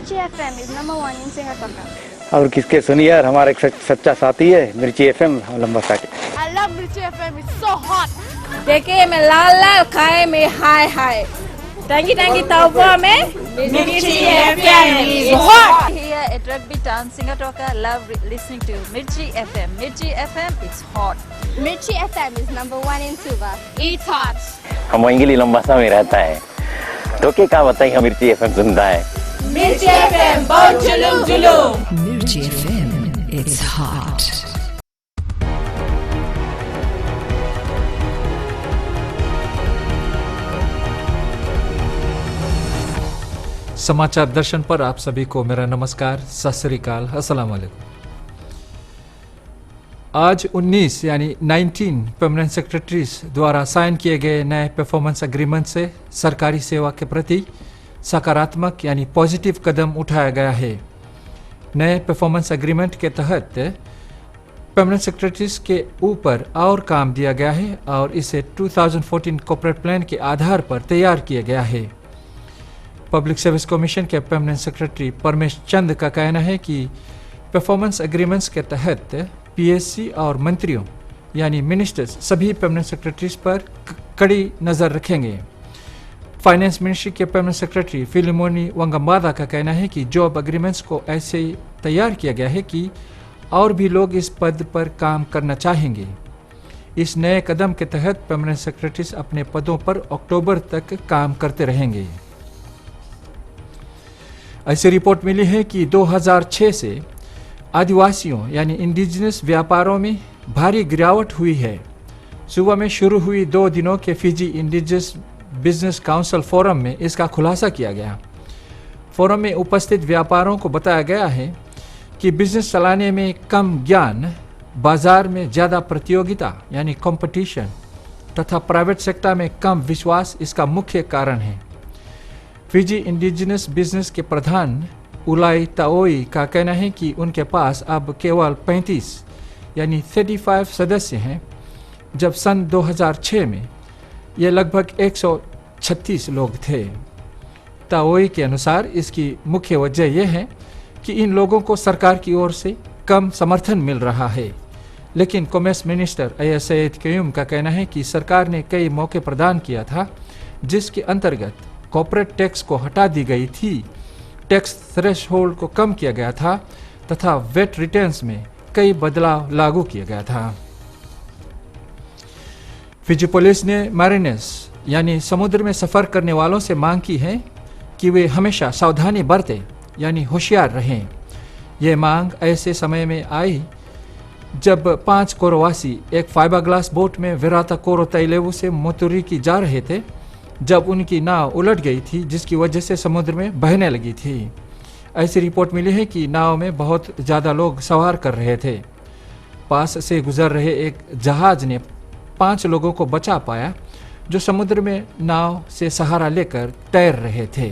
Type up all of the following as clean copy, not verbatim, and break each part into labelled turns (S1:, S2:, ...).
S1: Mirchi FM is number 1 in Singapore.
S2: और किसके सुनिए यार, हमारा एक सच्चा साथी है मिर्ची एफएम लंबा साथी।
S1: I love Mirchi FM. It's so hot.
S3: देखे में लाल लाल, खाए में हाय हाय। टंगी टंगी तवा में मिर्ची FM is hot.
S4: Here at Rugby Town, Singatoka, love listening to Mirchi FM. Mirchi FM, it's hot.
S1: Mirchi FM is number 1 in Suva. It's hot.
S2: हम वहीं लंबासा में रहता है, तो क्या बताइए, हम मिर्ची एफएम सुनता है।
S3: मिर्ची एफएम बहुत जुलूम जुलूम।
S5: Mirchi FM, it's hot.
S6: समाचार दर्शन पर आप सभी को मेरा नमस्कार, सत श्री अकाल, अस्सलाम वालेकुम। आज 19 यानी 19 परमानेंट सेक्रेटरीज द्वारा साइन किए गए नए परफॉर्मेंस एग्रीमेंट से सरकारी सेवा के प्रति सकारात्मक यानी पॉजिटिव कदम उठाया गया है। नए परफॉर्मेंस एग्रीमेंट के तहत परमानेंट सेक्रेटरीज के ऊपर और काम दिया गया है और इसे 2014 कॉर्पोरेट प्लान के आधार पर तैयार किया गया है। पब्लिक सर्विस कमीशन के परमानेंट सेक्रेटरी परमेश चंद का कहना है कि परफॉर्मेंस एग्रीमेंट्स के तहत पीएससी और मंत्रियों यानी मिनिस्टर्स सभी परमानेंट सेक्रेटरीज पर कड़ी नज़र रखेंगे। फाइनेंस मिनिस्ट्री के परमानेंट सेक्रेटरी फिलिमोनी वंगम्बादा का कहना है कि जॉब एग्रीमेंट्स को ऐसे ही तैयार किया गया है कि और भी लोग इस पद पर काम करना चाहेंगे। इस नए कदम के तहत परमानेंट सेक्रेटरीज अपने पदों पर अक्टूबर तक काम करते रहेंगे। ऐसी रिपोर्ट मिली है कि 2006 से आदिवासियों यानी इंडिजिनस व्यापारों में भारी गिरावट हुई है। सुबह में शुरू हुई 2 दिनों के Fiji indigenous business council forum में इसका खुलासा किया गया। फोरम में उपस्थित व्यापारों को बताया गया है कि बिजनेस चलाने में कम ज्ञान, बाजार में ज़्यादा प्रतियोगिता यानी कंपटीशन तथा प्राइवेट सेक्टर में कम विश्वास इसका मुख्य कारण है। फिजी इंडिजिनस बिजनेस के प्रधान उलाई ताओई का कहना है कि उनके पास अब केवल 35 यानी 35 सदस्य हैं, जब सन 2006 में ये लगभग 136 लोग थे। ताओई के अनुसार इसकी मुख्य वजह यह है कि इन लोगों को सरकार की ओर से कम समर्थन मिल रहा है। लेकिन कॉमर्स मिनिस्टर अय्या सैयद क्यूम का कहना है कि सरकार ने कई मौके प्रदान किया था जिसके अंतर्गत कॉर्पोरेट टैक्स को हटा दी गई थी, टैक्स थ्रेशहोल्ड को कम किया गया था तथा वेट रिटर्न्स में कई बदलाव लागू किया गया था। फिजी पुलिस ने मैरिनर्स यानी समुद्र में सफ़र करने वालों से मांग की है कि वे हमेशा सावधानी बरतें यानी होशियार रहें। ये मांग ऐसे समय में आई जब 5 कोरोवासी एक फाइबर ग्लास बोट में विराता कोरो तैलेवु से मोतुरीकी जा रहे थे जब उनकी नाव उलट गई थी, जिसकी वजह से समुद्र में बहने लगी थी। ऐसी रिपोर्ट मिली है कि नाव में बहुत ज़्यादा लोग सवार कर रहे थे। पास से गुजर रहे एक जहाज ने 5 लोगों को बचा पाया जो समुद्र में नाव से सहारा लेकर तैर रहे थे।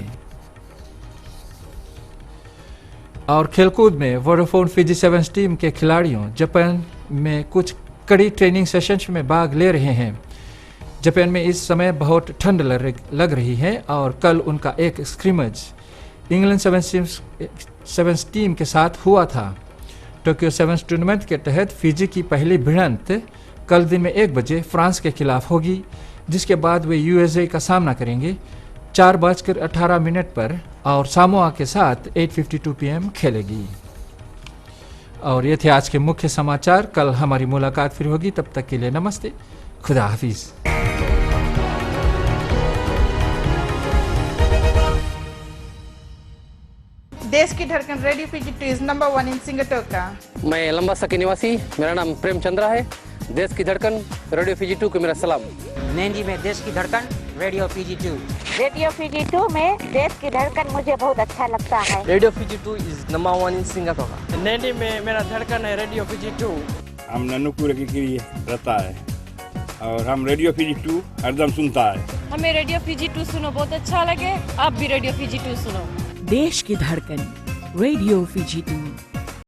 S6: और खेलकूद में वोडाफोन फिजी सेवन्स टीम के खिलाड़ियों जापान में कुछ कड़ी ट्रेनिंग सेशंस में भाग ले रहे हैं। जापान में इस समय बहुत ठंड लग रही है और कल उनका एक स्क्रिमज इंग्लैंड सेवन्स टीम के साथ हुआ था। टोक्यो सेवन्स टूर्नामेंट के तहत फिजी की पहली भिड़ंत कल दिन में 1 बजे फ्रांस के खिलाफ होगी, जिसके बाद वे यूएसए का सामना करेंगे 4:18 पर और सामोआ के साथ 8:52 PM खेलेगी। और ये थे आज के मुख्य समाचार। कल हमारी मुलाकात फिर होगी, तब तक के लिए नमस्ते, खुदा हाफिज।
S7: देश की धड़कन radio Fiji is number 1 in Sigatoka.
S8: मैं लंबासा के निवासी, मेरा नाम प्रेम चंद्रा है। देश की धड़कन रेडियो फिजी 2 को मेरा सलाम।
S9: नैनी में देश की धड़कन रेडियो फिजी 2।
S10: रेडियो फिजी 2 में देश की धड़कन मुझे बहुत अच्छा लगता है।
S8: Radio Fiji 2 is number 1 in Sigatoka.
S9: Naini में मेरा धड़कन है रेडियो फिजी 2।
S11: हम ननुपुर की रहता है और हम रेडियो फिजी 2 हरदम सुनता है।
S12: हमें रेडियो फिजी 2 सुनो बहुत अच्छा लगे, आप भी रेडियो फिजी 2 सुनो।
S5: देश की धड़कन रेडियो फिजी 2।